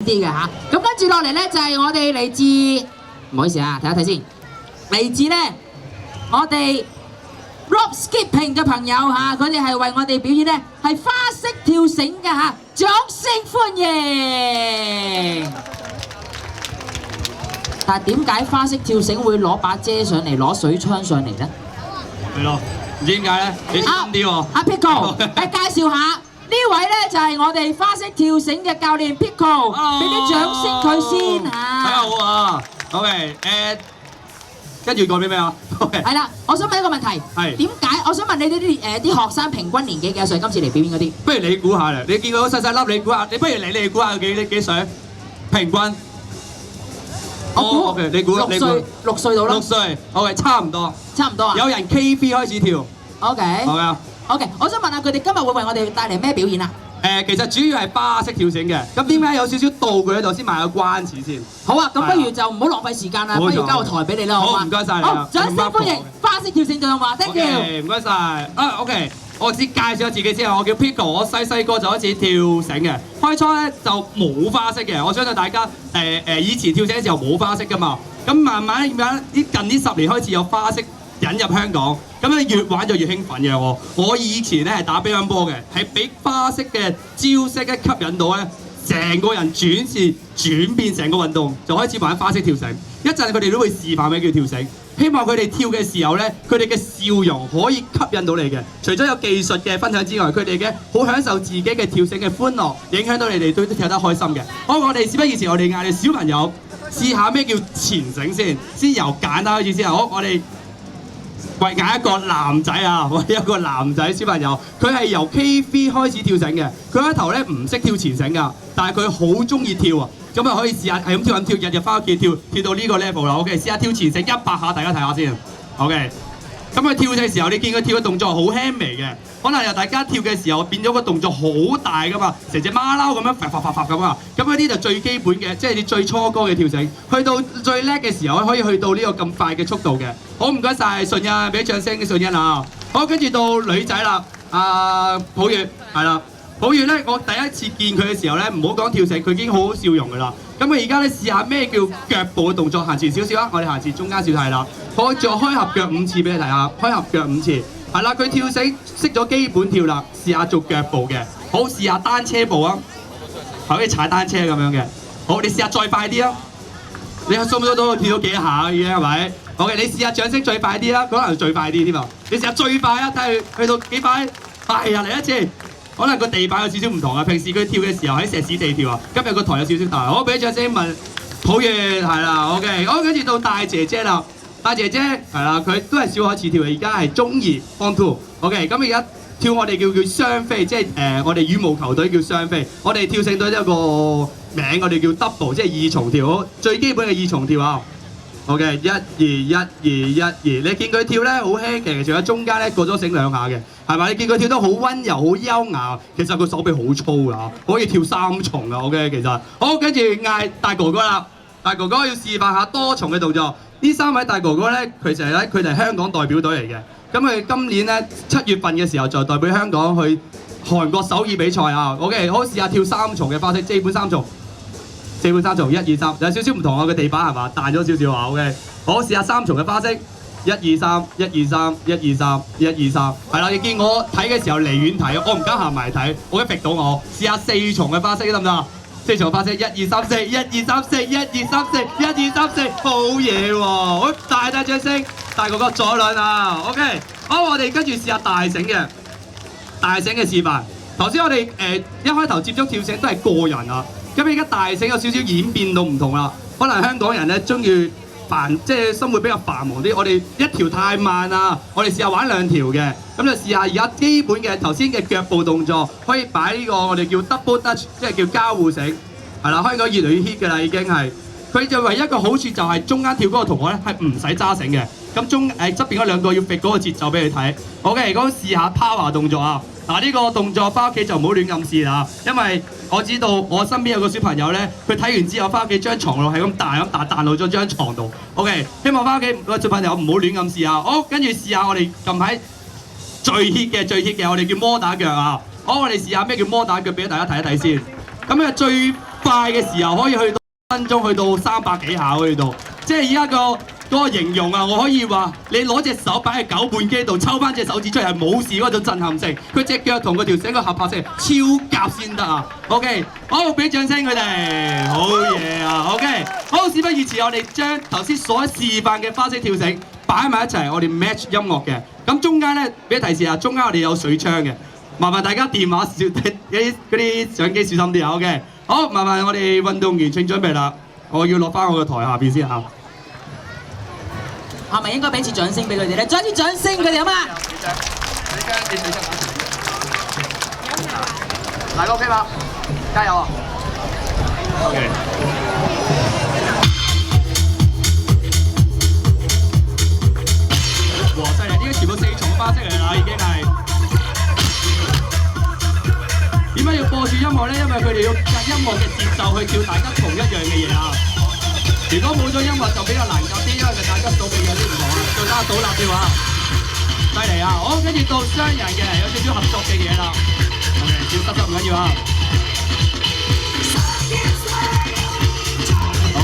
啲嘅嚇。咁跟住落嚟咧就係我哋嚟自，唔好意思啊，睇一睇先，嚟自咧我哋 Rope Skipping 嘅朋友嚇，佢哋係為我哋表演咧係花式跳繩嘅嚇，掌聲歡迎！但係點解花式跳繩會攞把遮上嚟，攞水槍上嚟咧？係咯，唔知點解咧？你小心啲喎。阿 Pico， 介紹下呢位咧就係我哋花式跳繩嘅教練 Pico， 俾啲掌聲佢先嚇。大家好啊 ，OK， 跟住講啲咩啊 ？OK， 係啦，我想問一個問題，係點解？我想問你哋啲學生平均年紀幾多歲？今次嚟表演嗰啲？不如你估下啦，你見佢細細粒，你估下，你不如你估下幾歲？平均？我估 OK， 你估6歲，6歲到啦。 6歲 ，OK， 差唔多。差唔多啊。有人 KV 開始跳 OK， 係咪啊？ OK，我想問下佢哋今日會為我哋帶嚟咩表演啊？其實主要係花式跳繩嘅，咁點解有少少道具喺度先賣個關子先？好啊，咁不如就唔好浪費時間啦，不冇錯如交個台俾你啦，好嘛？好唔該晒你好啊，掌聲歡迎花式跳繩隊話 ，thank you。 OK， 唔該晒。啊 ，OK， 我先介紹下自己先啊，我叫 Pico， 我細個就開始跳繩嘅，開初咧就冇花式嘅，我相信大家以前跳繩嘅時候冇花式噶嘛，咁慢慢近呢10年開始有花式引入香港，咁咧越玩就越興奮嘅我。我以前咧係打乒乓波嘅，係俾花式嘅招式一吸引到咧，成個人轉變成個運動，就開始玩花式跳繩。一陣佢哋都會示範咩叫跳繩，希望佢哋跳嘅時候咧，佢哋嘅笑容可以吸引到你嘅。除咗有技術嘅分享之外，佢哋嘅好享受自己嘅跳繩嘅歡樂，影響到你哋都跳得開心嘅。好，我哋事不宜遲，我哋嗌你小朋友試下咩叫前繩先由簡單開始先。好，我哋。喂，嗌一個男仔啊！喂，一個男仔小朋友，佢係由 KV 開始跳繩嘅。佢開頭咧唔識跳前繩㗎，但係佢好中意跳啊！咁啊可以試下係咁跳，日日翻屋企跳到呢個 level 啦。OK， 試下跳前繩100下，大家睇下先。OK， 咁佢跳嘅時候，你見佢跳嘅動作好輕微嘅，可能由大家跳嘅時候變咗個動作好大㗎嘛，成隻馬騮咁樣發咁啊！咁嗰啲就最基本嘅，即係你最初哥嘅跳繩。去到最叻嘅時候，可以去到呢個咁快嘅速度嘅。好，唔該晒順欣，俾掌聲嘅順欣啊！好，跟住到女仔啦，普月係啦，普月咧，我第一次見佢嘅時候咧，唔好講跳繩，佢已經好好笑容㗎啦。咁佢而家咧試下咩叫腳步嘅動作，行前少少啊！我哋行前中間少睇啦，我做開合腳5次俾你睇下，開合腳5次，係啦，佢跳繩識咗基本跳啦，試下做腳步嘅，好試下單車步啊，好似踩單車咁樣嘅，好，你試下再快啲啊！你數唔數到跳到幾下已經係咪 ？OK， 你試下掌聲最快啲啦，可能最快啲添啊！你試下最快啊，睇下去到幾快？係啊，嚟一次。可能個地板有少少唔同啊，平時佢跳嘅時候喺石屎地跳啊，今日個台有少少大。好，俾掌聲問普月係啦 ，OK。好，跟住到大姐姐啦，大姐姐係啦，佢都係小學開始跳嘅，而家係中2 Form 2。OK， 咁而家跳我哋叫雙飛，即係我哋羽毛球隊叫雙飛，我哋跳繩隊有個名，我哋叫 double， 即係2重跳，好最基本嘅2重跳啊。OK， 1、2、1、2、1、2，你見佢跳咧好輕嘅，除咗中間咧過咗繩2下嘅，係咪？你見佢跳得好溫柔、好優雅，其實佢手臂好粗㗎，可以跳3重啊。OK， 其實好，跟住嗌大哥哥啦，大哥哥要示範下多重嘅動作。呢3位大哥哥咧，佢哋係香港代表隊嚟嘅，咁佢今年咧7月份嘅時候就代表香港去韓國首爾比賽啊。OK， 好，試下跳3重嘅花式，基本3重。4本3重，1、2、3，有少少唔同啊，個地板係嘛，彈咗少少啊 ，OK。好，試下3重嘅花式，1、2、3、1、2、3、1、2、3、1、2、3，係啦，你見我睇嘅時候離遠睇，我唔敢行埋睇，我驚逼到我。試下4重嘅花式得唔得？4重嘅花式，1、2、3、4，1、2、3、4，1、2、3、4，1、2、3、4，好嘢喎！好，大掌聲，大哥哥左輪啊 ，OK。好，我哋跟住試下大繩嘅示範。頭先我哋一開頭接觸跳繩都係個人啊。咁而家大繩有少少演變到唔同啦，可能香港人咧中意即係生活比較繁忙啲，我哋一條太慢啊，我哋試下玩2條嘅，咁就試下而家基本嘅頭先嘅腳步動作，可以擺呢個我哋叫 double dutch， 即係叫交互繩，係啦，香港越嚟越 hit 嘅啦已經係。佢就唯一一個好處就係中間跳嗰個同學咧係唔使揸繩嘅，咁側邊嗰2個要揈嗰個節奏俾你睇。OK， 咁試下 power 動作啊！嗱，呢個動作翻屋企就唔好亂咁試啦，因為我知道我身邊有個小朋友咧，佢睇完之後翻屋企張床度係咁彈落咗張床度。OK， 希望翻屋企個小朋友唔好亂咁試啊！好，跟住試下我哋近排最 hit 嘅，我哋叫摩打腳啊！好，我哋試下咩叫摩打腳，俾大家睇一睇先。咁最快嘅時候可以去到分鐘去到300幾下去到，即係而家嗰個形容啊，我可以話你攞隻手擺喺攪拌機度抽翻隻手指出嚟係冇事嗰種震撼性，佢隻腳同佢條繩個合拍性超夾先得啊 ！OK， 好俾掌聲佢哋，好嘢啊 ！OK， 好事不宜遲，我哋將頭先所示範嘅花式跳繩擺埋一齊，我哋 match 音樂嘅。咁中間咧俾提示啊，中間我哋有水槍嘅，麻煩大家電話嗰啲相機小心啲啊 ！OK， 好，麻煩我哋運動員請準備啦，我要落翻我個台下邊先嚇。係咪應該俾次掌聲俾佢哋咧？再一次掌聲佢哋好嘛？嚟個 OK 嗎？加油啊 ！OK。哇！犀利，呢啲全部4重花式嚟啦，已經係。點解要播住音樂咧？因為佢哋要跟音樂嘅節奏去跳大家同一樣嘅嘢啊！如果冇咗音樂就比較難夾啲，因為大家數嘅有啲唔同啊，再加倒立跳啊，犀利啊！好，跟住到雙人嘅，有少少合作嘅嘢啦。OK， 少得唔緊要啊。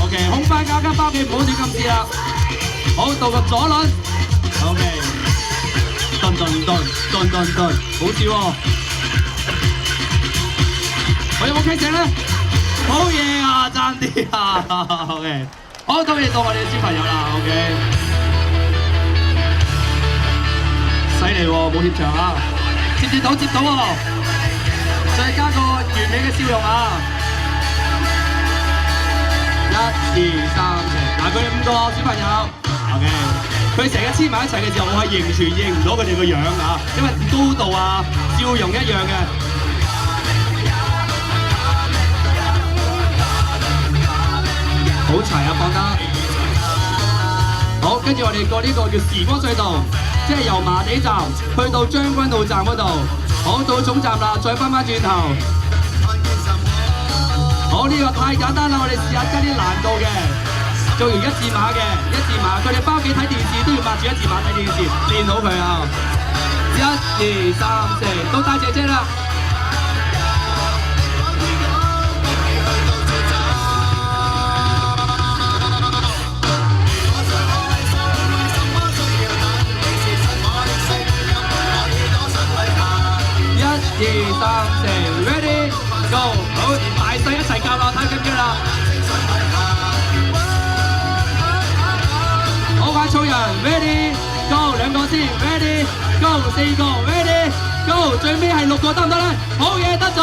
OK， 空翻交翻屋企，唔好亂咁試啦。好，到個左輪。OK， 頓，好似喎。我有冇傾正咧？好嘢啊，爭啲啊 ！OK， 好，到你到我哋嘅小朋友啦 ，OK， 犀利喎，冇怯場啊，接到喎，再加個完美嘅笑容啊！1、2、3、4，嗱佢哋5個小朋友 ，OK， 佢成日黐埋一齊嘅時候，我係完全認唔到佢哋個樣啊，因為高度啊、笑容一樣嘅。好齊啊，放得好，跟住我哋過呢個叫時光隧道，即係由麻地站去到將軍澳站嗰度，好到總站啦，再翻轉頭。好，呢個太簡單啦，我哋試下加啲難度嘅，做完1字馬嘅1字馬，佢哋翻屋企睇電視都要抹住1字馬睇電視，練好佢啊！1、2、3、4，到大姐姐啦。1、2、3、4 ，ready go！ 好，大細一齊夾啦，睇緊嘅啦。好快操人 ，ready go！ 2個先 ，ready go！ 4個 ，ready go！ 最尾係6個得唔得咧？好嘢，得咗。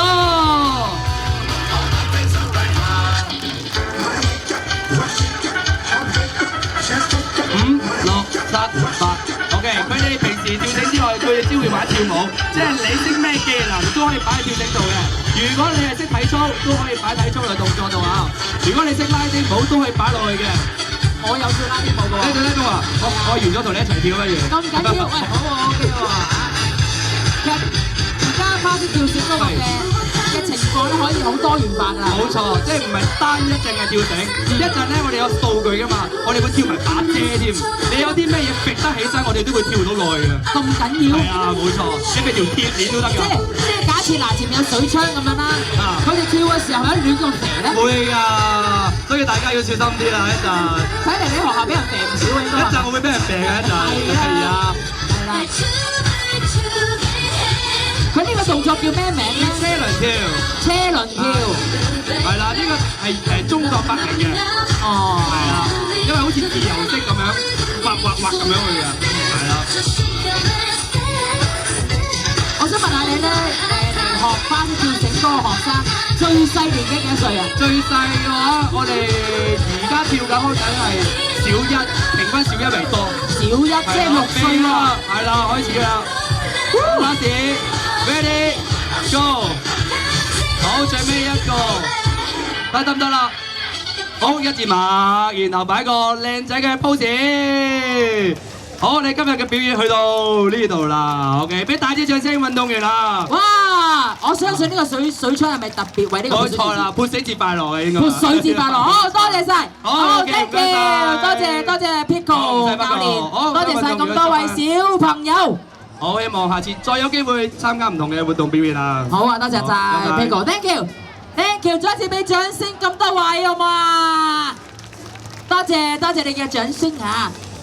5、6、7、8。OK， 佢哋平時跳繩之外，佢哋只會玩跳舞，即係你識咩技能都可以擺喺跳繩度嘅。如果你係識體操，都可以擺體操嘅動作度啊。如果你識拉丁舞，都可以擺落去嘅。我有跳拉丁舞嘅喎。呢度咧都話，我完咗同你一齊跳不如？咁緊要？喂，好喎 ，OK 喎。其實而家花式跳繩嗰個嘅情況咧，可以好多元化㗎啦。冇錯，即係唔係單一淨係跳繩。一陣咧，我哋有數據㗎嘛，我哋會跳埋把遮添。你有啲咩嘢揈得起身，我哋都會跳到落去嘅。咁緊要？係啊，冇錯，你咪條鐵鏈都得㗎。即係假設嗱，前面有水槍咁樣啦，佢哋跳嘅時候有一亂咁肥咧。會㗎，所以大家要小心啲啦一陣。睇嚟你學校俾人肥唔少喎，應該。一陣我會俾人肥嘅一陣。係啊。係啦。佢呢個動作叫咩名咧？車輪跳。車輪跳。係啦，呢個係中國發明嘅。哦。係啦，因為好似自由式咁樣，畫咁樣去嘅。係啦。我想問下你咧，學花式跳繩嗰個學生最細年紀幾多歲啊？最細嘅話，我哋而家跳緊開緊係小1，平均小1為多。小1即係6歲啦。係啦，開始啦。開始 ，ready go！ 好，最尾一個，得唔得啦？好，1字馬，然後擺個靚仔嘅 pose。好，你今日嘅表演去到呢度啦 ，OK， 俾大啲掌聲運動員啦！哇！我相信呢個水槍係咪特別為呢個？冇錯啦，潑水節快樂啊，應該。潑水節快樂，好多謝晒，好，thank you，多謝 Pico 教練，多謝晒咁多位小朋友。好，希望下次再有機會參加唔同嘅活動表演啦。好啊，多謝晒 Pico，thank you。，thank you，再次俾掌聲咁多位好嘛？多謝你嘅掌聲啊！